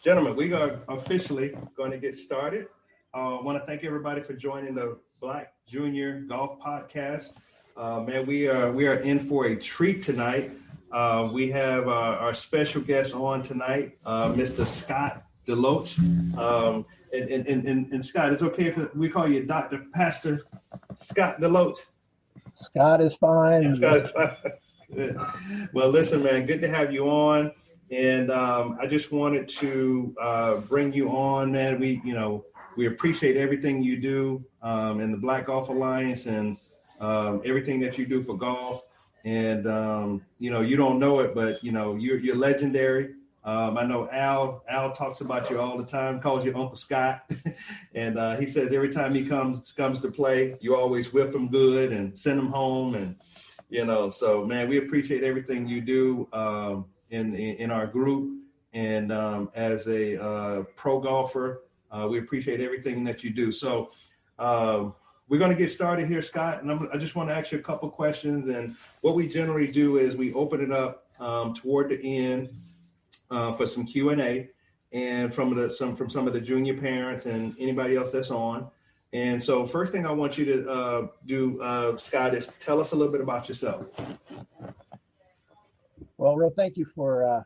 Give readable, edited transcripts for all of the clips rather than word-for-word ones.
Gentlemen, we are officially going to get started. I want to thank everybody for joining the Black Junior Golf Podcast. Man, we are in for a treat tonight. We have our special guest on tonight, Mr. Scott DeLoatch. And Scott, it's okay if we call you Dr. Pastor Scott DeLoatch? Scott is fine. Scott is fine. Well, listen, man, good to have you on. And I just wanted to bring you on, man. We appreciate everything you do in the Black Golf Alliance and everything that you do for golf. And, you don't know it, but, you're legendary. I know Al talks about you all the time, calls you Uncle Scott. And he says every time he comes to play, you always whip him good and send him home. And, so, man, we appreciate everything you do in our group. And as a pro golfer, we appreciate everything that you do. So we're going to get started here, Scott. And I just want to ask you a couple questions. And what we generally do is we open it up toward the end for some Q&A and from some of the junior parents and anybody else that's on. And so first thing I want you to do, Scott, is tell us a little bit about yourself. Well, Real, thank you for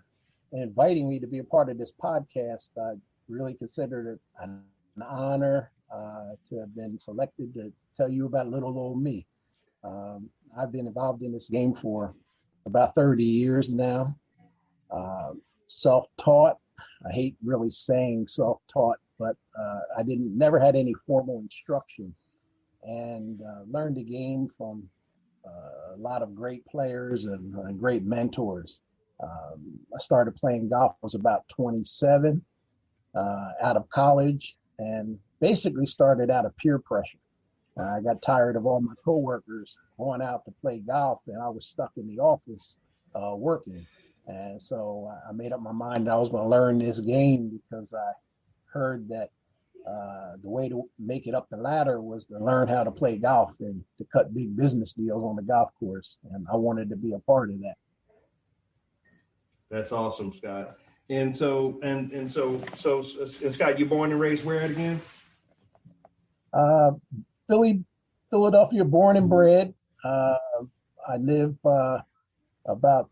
inviting me to be a part of this podcast. I really consider it an honor to have been selected to tell you about little old me. I've been involved in this game for about 30 years now. Self-taught. I hate really saying self-taught, but I never had any formal instruction, and learned the game from a lot of great players and great mentors. I started playing golf, I was about 27, out of college, and basically started out of peer pressure. I got tired of all my coworkers going out to play golf, and I was stuck in the office working. And so I made up my mind I was going to learn this game because I heard that the way to make it up the ladder was to learn how to play golf and to cut big business deals on the golf course. And I wanted to be a part of that. That's awesome, Scott. And so Scott, you born and raised where again? Philadelphia, born and bred. I live about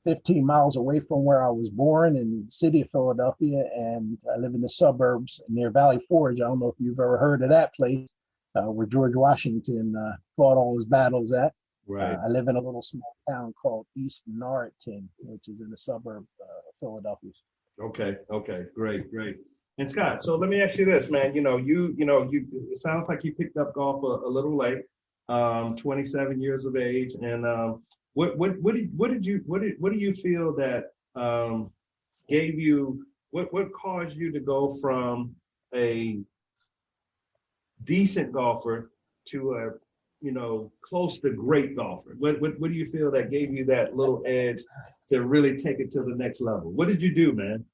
15 miles away from where I was born in the city of Philadelphia, and I live in the suburbs near Valley Forge. I don't know if you've ever heard of that place, where George Washington fought all his battles at. Right. I live in a little small town called East Norristown, which is in the suburb of Philadelphia. Okay, great. And Scott, so let me ask you this, man. You it sounds like you picked up golf a little late, 27 years of age, and what do you feel that gave you what caused you to go from a decent golfer to a close to great golfer? What do you feel that gave you that little edge to really take it to the next level? What did you do, man?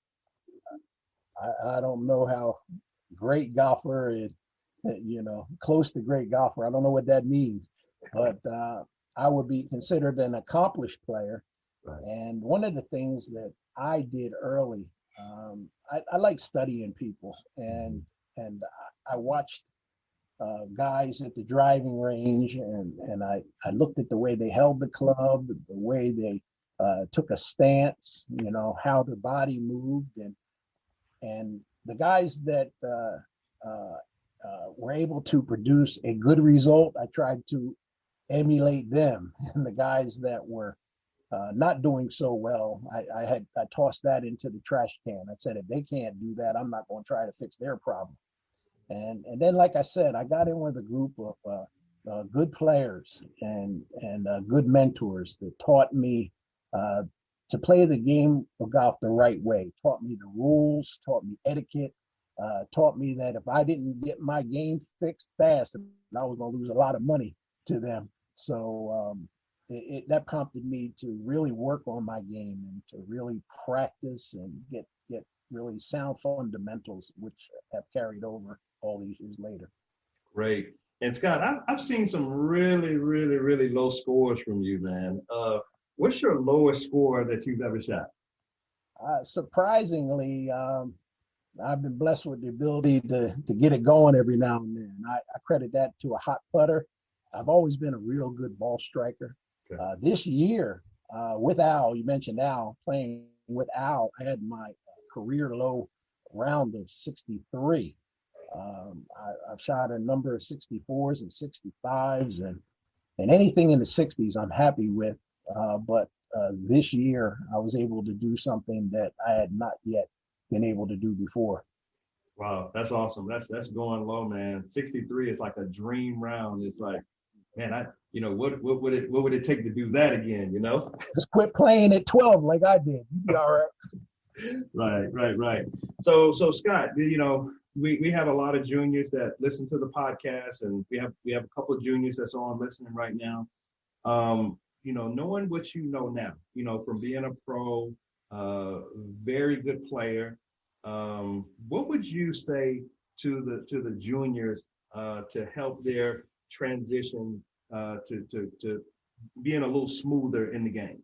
I don't know how great golfer is, close to great golfer. I don't know what that means, but I would be considered an accomplished player. Right. And one of the things that I did early, I like studying people, and I watched guys at the driving range, and I looked at the way they held the club, the way they took a stance, how their body moved, and the guys that were able to produce a good result, I tried to emulate them. And the guys that were not doing so well, I tossed that into the trash can. I said, if they can't do that, I'm not going to try to fix their problem. And then, like I said, I got in with a group of good players and good mentors that taught me to play the game of golf the right way, taught me the rules, taught me etiquette, taught me that if I didn't get my game fixed fast, I was going to lose a lot of money to them. So that prompted me to really work on my game and to really practice and get really sound fundamentals, which have carried over all these years later. Great. And Scott, I've seen some really, really, really low scores from you, man. What's your lowest score that you've ever shot? Surprisingly, I've been blessed with the ability to get it going every now and then. I credit that to a hot putter. I've always been a real good ball striker. Okay. This year, with Al, you mentioned Al, playing with Al, I had my career low round of 63. I've shot a number of 64s and 65s, and anything in the 60s I'm happy with. But this year I was able to do something that I had not yet been able to do before. Wow, that's awesome. That's going low, man. 63 is like a dream round. It's like, man, what would it take to do that again, you know? Just quit playing at 12 like I did. You'd be all right. Right. So Scott, we have a lot of juniors that listen to the podcast, and we have a couple of juniors that's on listening right now. Knowing what you know now, from being a pro, very good player, what would you say to the juniors to help their transition to being a little smoother in the game?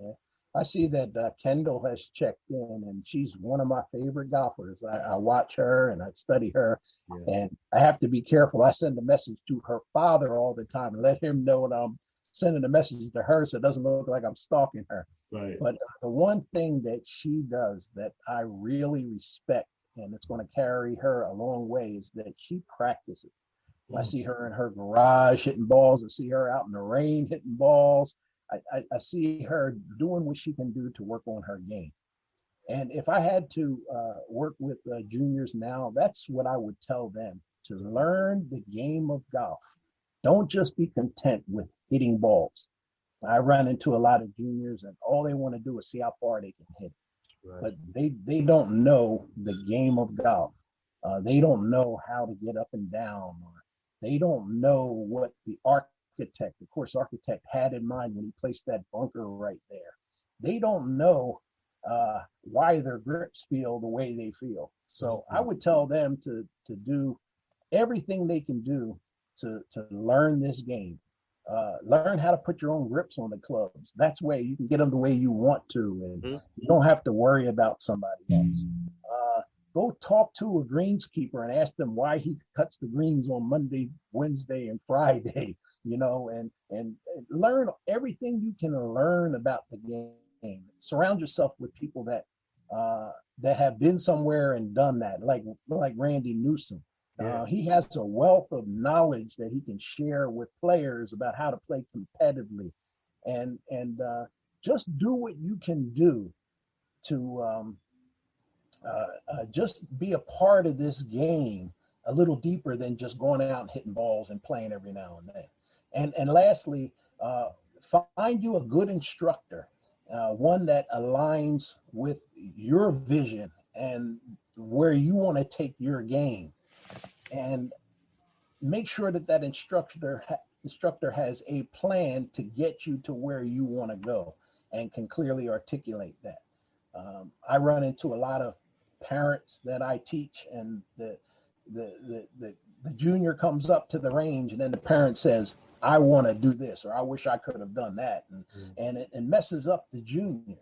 Yeah. I see that Kendall has checked in, and she's one of my favorite golfers. I watch her and I study her, and I have to be careful. I send a message to her father all the time and let him know that I'm sending a message to her so it doesn't look like I'm stalking her. Right. But the one thing that she does that I really respect, and it's going to carry her a long way, is that she practices. I see her in her garage hitting balls. I see her out in the rain hitting balls. I see her doing what she can do to work on her game. And if I had to work with juniors now, that's what I would tell them: to learn the game of golf. Don't just be content with hitting balls. I run into a lot of juniors, and all they want to do is see how far they can hit. Right. But they don't know the game of golf. They don't know how to get up and down, or they don't know what the course architect had in mind when he placed that bunker right there. They don't know why their grips feel the way they feel. So I would tell them to do everything they can do to learn this game. Learn how to put your own grips on the clubs. That's where you can get them the way you want to, and you don't have to worry about somebody else. Go talk to a greenskeeper and ask them why he cuts the greens on Monday, Wednesday, and Friday. And learn everything you can learn about the game. Surround yourself with people that have been somewhere and done that, like Randy Newsom. He has a wealth of knowledge that he can share with players about how to play competitively, and just do what you can do to just be a part of this game a little deeper than just going out and hitting balls and playing every now and then. And lastly, find you a good instructor, one that aligns with your vision and where you want to take your game, and make sure that instructor has a plan to get you to where you want to go and can clearly articulate that. I run into a lot of parents that I teach, and the junior comes up to the range, and then the parent says, I want to do this, or I wish I could have done that. And it messes up the junior,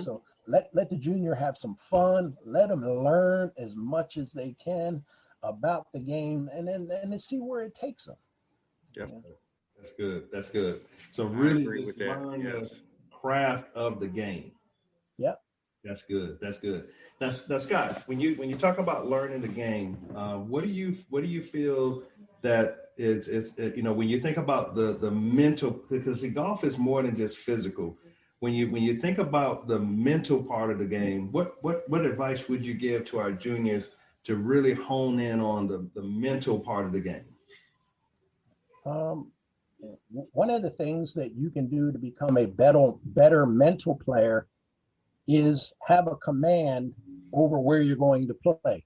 so let the junior have some fun, let them learn as much as they can about the game, and then see where it takes them. Yeah. That's good. So really just learn the craft of the game. Yep. That's good. Now Scott, when you talk about learning the game, what do you feel that is when you think about the mental, because the golf is more than just physical. When you think about the mental part of the game, what advice would you give to our juniors to really hone in on the mental part of the game? One of the things that you can do to become a better mental player is have a command over where you're going to play.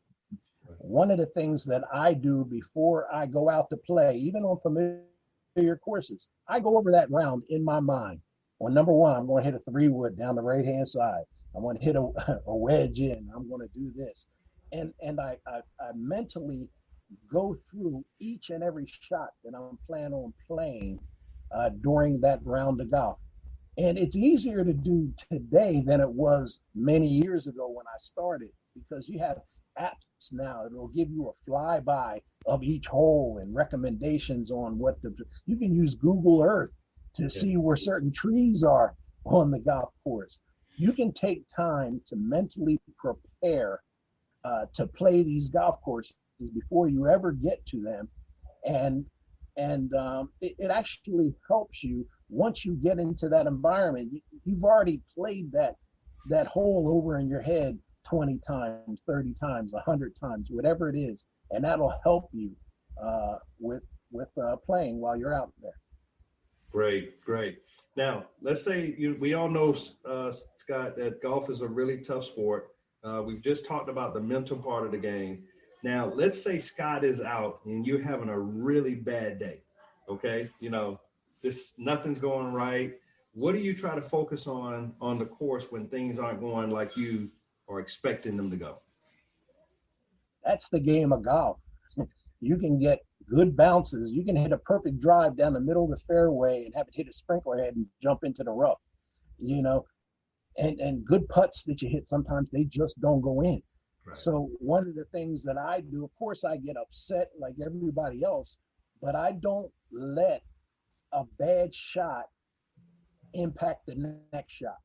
One of the things that I do before I go out to play, even on familiar courses, I go over that round in my mind. On number one, I'm going to hit a 3-wood down the right-hand side. I'm going to hit a wedge in. I'm going to do this. And I mentally go through each and every shot that I'm planning on playing during that round of golf. And it's easier to do today than it was many years ago when I started. because you have apps now that will give you a flyby of each hole and recommendations on what you can use Google Earth to see where certain trees are on the golf course. You can take time to mentally prepare to play these golf courses before you ever get to them, and it actually helps you once you get into that environment. You've already played that hole over in your head 20 times, 30 times, 100 times, whatever it is, and that'll help you with playing while you're out there. Great, great. Now, let's say we all know, Scott, that golf is a really tough sport. We've just talked about the mental part of the game. Now, let's say Scott is out and you're having a really bad day. Okay, nothing's going right. What do you try to focus on the course when things aren't going like you are expecting them to go? That's the game of golf. You can get good bounces. You can hit a perfect drive down the middle of the fairway and have it hit a sprinkler head and jump into the rough, and good putts that you hit, sometimes they just don't go in. Right. So one of the things that I do, of course, I get upset like everybody else, but I don't let a bad shot impact the next shot.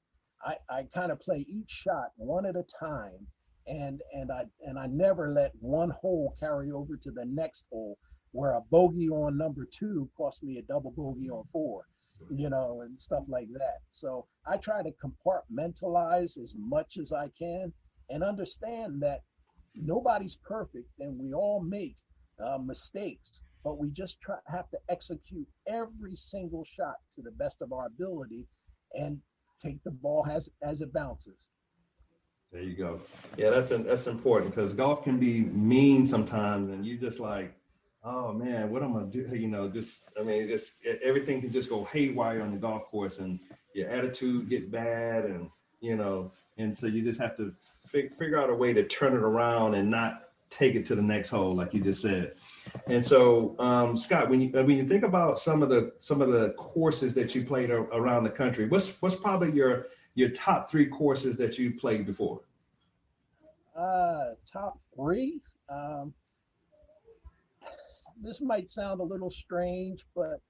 I kind of play each shot one at a time, and I never let one hole carry over to the next hole, where a bogey on number 2 cost me a double bogey on 4, and stuff like that. So I try to compartmentalize as much as I can and understand that nobody's perfect and we all make mistakes, but we just have to execute every single shot to the best of our ability and take the ball as it bounces. There you go. Yeah, that's important, because golf can be mean sometimes, and you just like, oh man, what am I do? Just everything can just go haywire on the golf course, and your attitude get bad, and and so you just have to figure out a way to turn it around and not take it to the next hole, like you just said. And so, Scott, when you think about some of the courses that you played around the country, what's probably your top 3 courses that you played before? Top 3. This might sound a little strange, but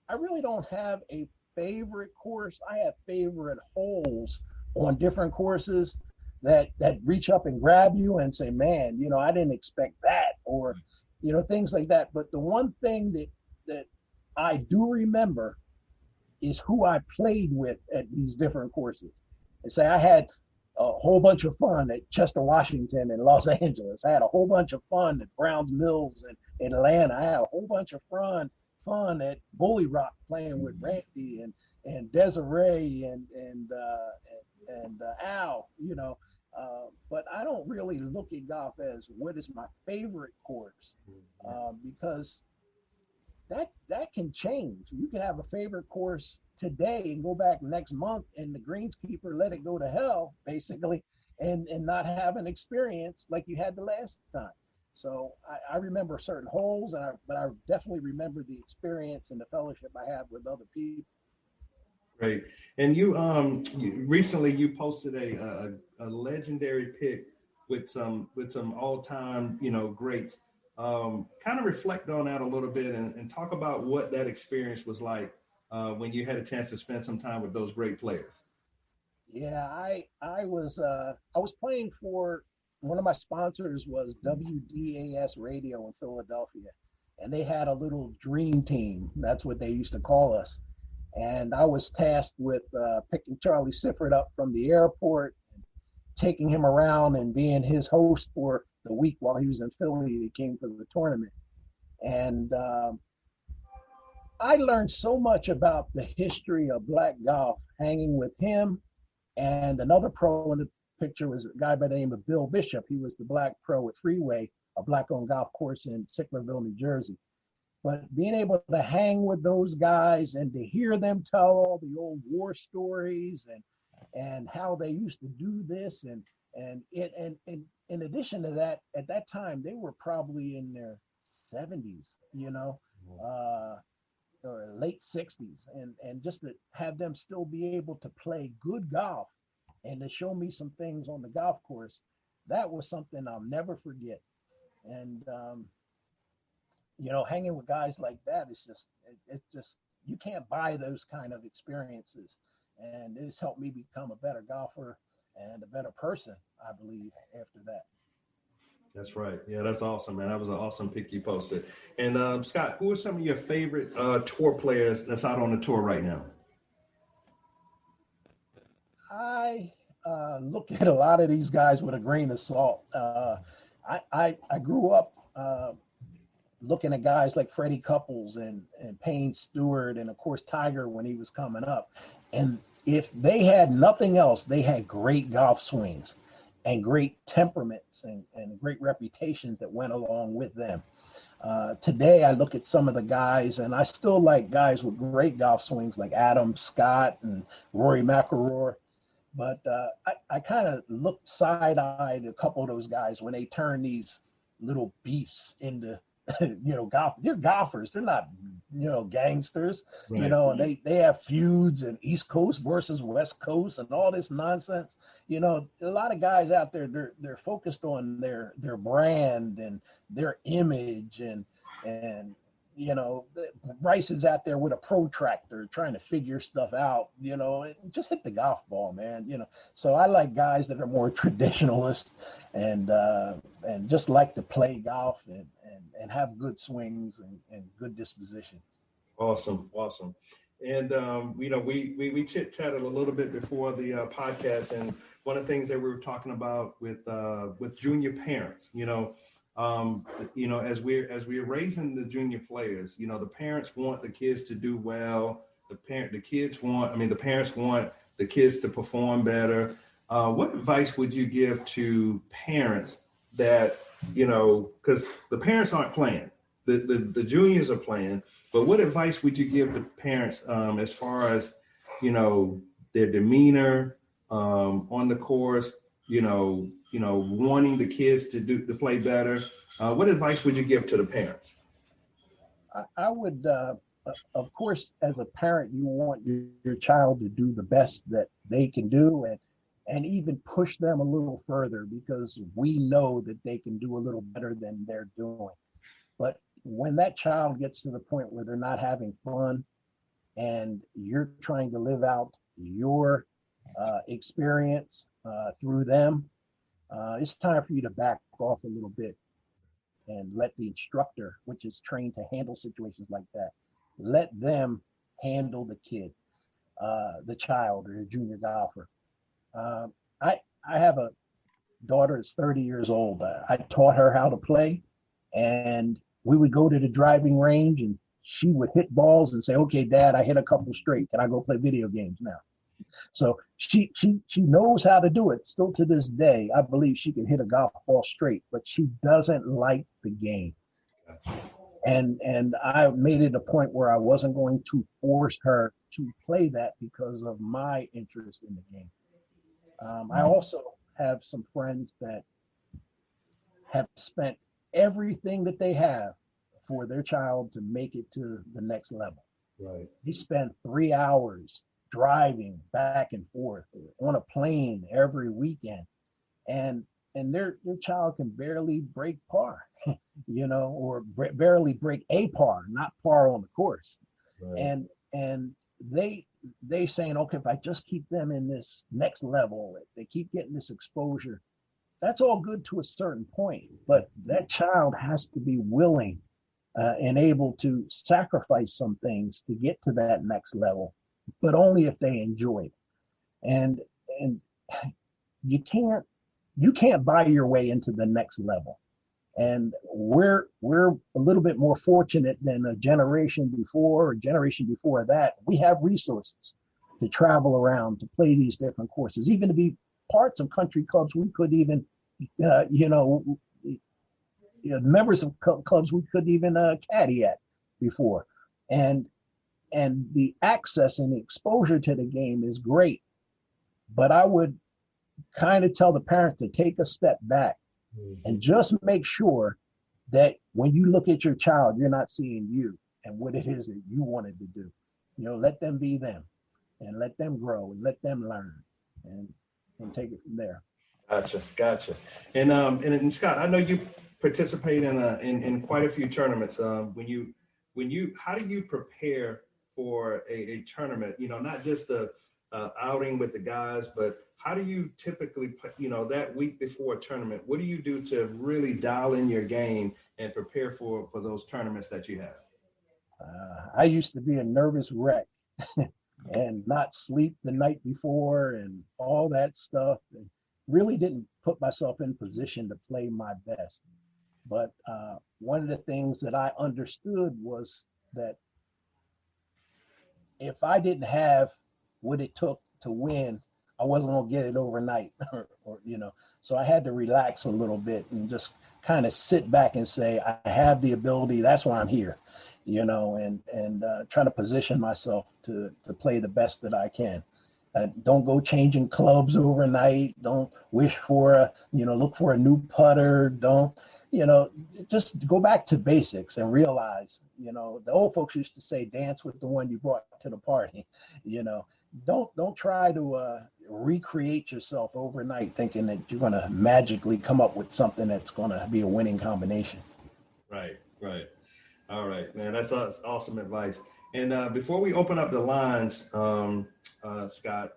I really don't have a favorite course. I have favorite holes on different courses that reach up and grab you and say, man, I didn't expect that, or things like that. But the one thing that I do remember is who I played with at these different courses. And say I had a whole bunch of fun at Chester, Washington, and Los Angeles. I had a whole bunch of fun at Browns Mills and Atlanta. I had a whole bunch of fun at Bully Rock playing with Randy and Desiree and Al. But I don't really look at golf as what is my favorite course, because that can change. You can have a favorite course today and go back next month, and the greenskeeper let it go to hell, basically, and not have an experience like you had the last time. So I remember certain holes, but I definitely remember the experience and the fellowship I had with other people. Great. And you recently you posted a legendary pick with some all-time greats. Kind of reflect on that a little bit and talk about what that experience was like when you had a chance to spend some time with those great players. Yeah, I was playing for, one of my sponsors was WDAS Radio in Philadelphia, and they had a little dream team. That's what they used to call us. And I was tasked with picking Charlie Sifford up from the airport, taking him around and being his host for the week while he was in Philly. He came for the tournament. And I learned so much about the history of black golf hanging with him. And another pro in the picture was a guy by the name of Bill Bishop. He was the black pro at Freeway, a black-owned golf course in Sicklerville, New Jersey. But being able to hang with those guys and to hear them tell all the old war stories and how they used to do this, and in addition to that, at that time they were probably in their 70s, or late 60s, and just to have them still be able to play good golf and to show me some things on the golf course, that was something I'll never forget. And you know, hanging with guys like that is just it's just you can't buy those kind of experiences. And it's helped me become a better golfer and a better person, I believe, after that. That's right. Yeah, that's awesome, man. That was an awesome pick you posted. And Scott, who are some of your favorite tour players that's out on the tour right now? I look at a lot of these guys with a grain of salt. I grew up looking at guys like Freddie Couples and Payne Stewart, and of course Tiger when he was coming up. And if they had nothing else, they had great golf swings and great temperaments and great reputations that went along with them. Today, I look at some of the guys, and I still like guys with great golf swings like Adam Scott and Rory McIlroy. But I kind of looked side-eyed at a couple of those guys when they turn these little beefs into, golf. They're golfers. They're not, gangsters. Right. And they have feuds and East Coast versus West Coast and all this nonsense. A lot of guys out there, they're focused on their brand and their image and Bryce is out there with a protractor trying to figure stuff out, just hit the golf ball, man, So I like guys that are more traditionalist and just like to play golf and have good swings and good dispositions. Awesome. Awesome. And, we chit chatted a little bit before the podcast. And one of the things that we were talking about with junior parents, as we're raising the junior players, the parents want the kids to do well. The parents want the kids to perform better. What advice would you give to parents that, because the parents aren't playing, the juniors are playing, but what advice would you give to parents as far as, their demeanor on the course, wanting the kids to play better? What advice would you give to the parents? I would, of course, as a parent, you want your child to do the best that they can do and even push them a little further because we know that they can do a little better than they're doing. But when that child gets to the point where they're not having fun and you're trying to live out your experience through them, it's time for you to back off a little bit and let the instructor, which is trained to handle situations like that, let them handle the kid, the child or the junior golfer. I have a daughter that's 30 years old. I taught her how to play, and we would go to the driving range and she would hit balls and say, "Okay, Dad, I hit a couple straight. Can I go play video games now?" So she knows how to do it. Still to this day, I believe she can hit a golf ball straight, but she doesn't like the game. And I made it a point where I wasn't going to force her to play that because of my interest in the game. I also have some friends that have spent everything that they have for their child to make it to the next level. Right. They spend 3 hours driving back and forth on a plane every weekend, and their child can barely break par, or barely break a par, not par on the course. Right. And they saying, okay, if I just keep them in this next level, if they keep getting this exposure, that's all good to a certain point, but that child has to be willing and able to sacrifice some things to get to that next level, but only if they enjoy it. And you can't buy your way into the next level. And we're a little bit more fortunate than a generation before or generation before that. We have resources to travel around, to play these different courses, even to be parts of country clubs we could even, members of clubs we couldn't even caddy at before. And the access and the exposure to the game is great. But I would kind of tell the parents to take a step back and just make sure that when you look at your child, you're not seeing you and what it is that you wanted to do. Let them be them and let them grow and let them learn and take it from there. Gotcha. And Scott, I know you participate in quite a few tournaments. How do you prepare for a tournament? You know, not just a outing with the guys, but how do you typically, that week before a tournament, what do you do to really dial in your game and prepare for those tournaments that you have? I used to be a nervous wreck and not sleep the night before and all that stuff. And really didn't put myself in position to play my best. But one of the things that I understood was that if I didn't have what it took to win, I wasn't going to get it overnight, So I had to relax a little bit and just kind of sit back and say, I have the ability. That's why I'm here, and try to position myself to play the best that I can. Don't go changing clubs overnight. Don't wish for look for a new putter. Don't, just go back to basics and realize, the old folks used to say, dance with the one you brought to the party. Don't try to recreate yourself overnight thinking that you're going to magically come up with something that's going to be a winning combination. Right. All right, man, that's awesome advice. And before we open up the lines, Scott,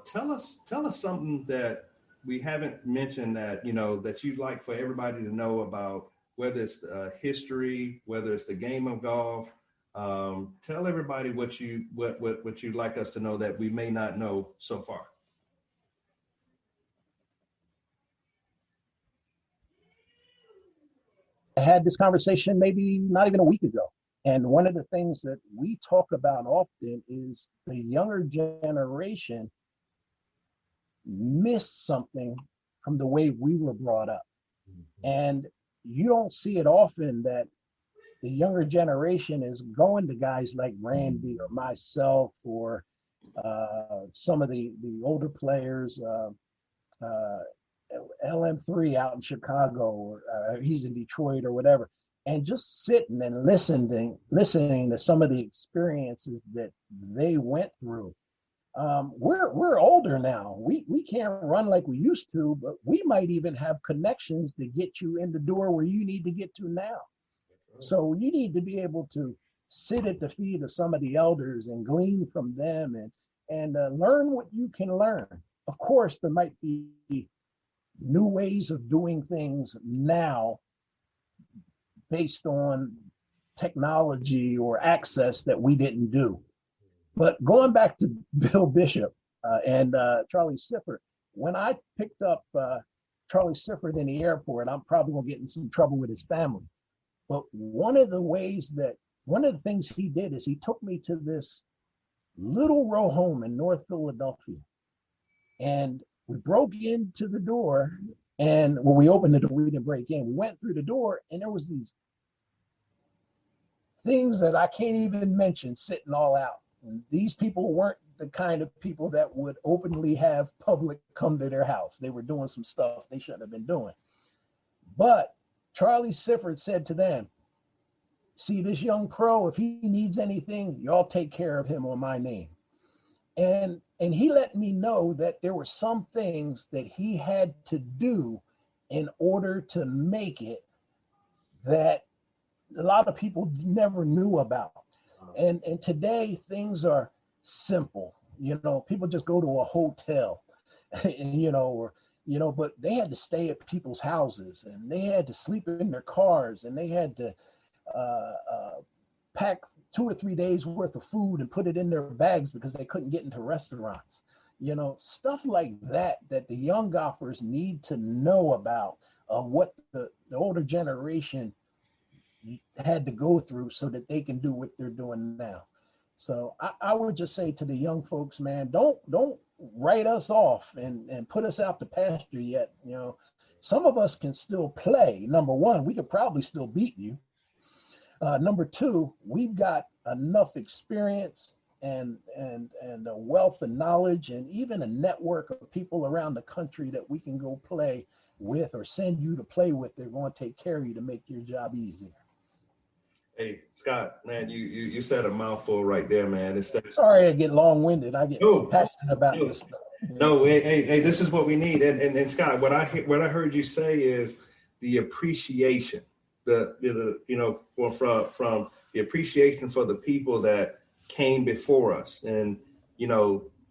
tell us something that we haven't mentioned that that you'd like for everybody to know about, whether it's history, whether it's the game of golf. Tell everybody what you'd like us to know that we may not know so far. I had this conversation maybe not even a week ago. And one of the things that we talk about often is the younger generation missed something from the way we were brought up. Mm-hmm. And you don't see it often that the younger generation is going to guys like Randy or myself or some of the older players, LM3 out in Chicago, or he's in Detroit or whatever, and just sitting and listening to some of the experiences that they went through. We're older now. We can't run like we used to, but we might even have connections to get you in the door where you need to get to now. So you need to be able to sit at the feet of some of the elders and glean from them and learn what you can learn. Of course, there might be new ways of doing things now based on technology or access that we didn't do. But going back to Bill Bishop and Charlie Sifford, when I picked up Charlie Sifford in the airport, I'm probably going to get in some trouble with his family. But one of the things he did is he took me to this little row home in North Philadelphia. And we broke into the door, and when we opened the door, we didn't break in. We went through the door, and there was these things that I can't even mention sitting all out. And these people weren't the kind of people that would openly have public come to their house. They were doing some stuff they shouldn't have been doing. But Charlie Sifford said to them, see this young pro, if he needs anything, y'all take care of him on my name. And he let me know that there were some things that he had to do in order to make it that a lot of people never knew about. And today things are simple. People just go to a hotel, but they had to stay at people's houses, and they had to sleep in their cars, and they had to pack 2 or 3 days worth of food and put it in their bags because they couldn't get into restaurants. Stuff like that the young golfers need to know about, what the older generation had to go through so that they can do what they're doing now. So I would just say to the young folks, man, don't write us off and put us out to pasture yet. Some of us can still play. Number one, we could probably still beat you. Number two, we've got enough experience and a wealth of knowledge and even a network of people around the country that we can go play with or send you to play with. They're going to take care of you to make your job easier. Hey, Scott, man, you said a mouthful right there, man. Sorry I get long-winded. I get passionate about this stuff. No, hey, this is what we need. And Scott, what I heard you say is the appreciation, from the appreciation for the people that came before us, and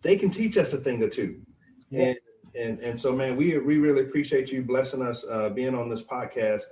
they can teach us a thing or two. Yeah. And so, man, we really appreciate you blessing us, being on this podcast.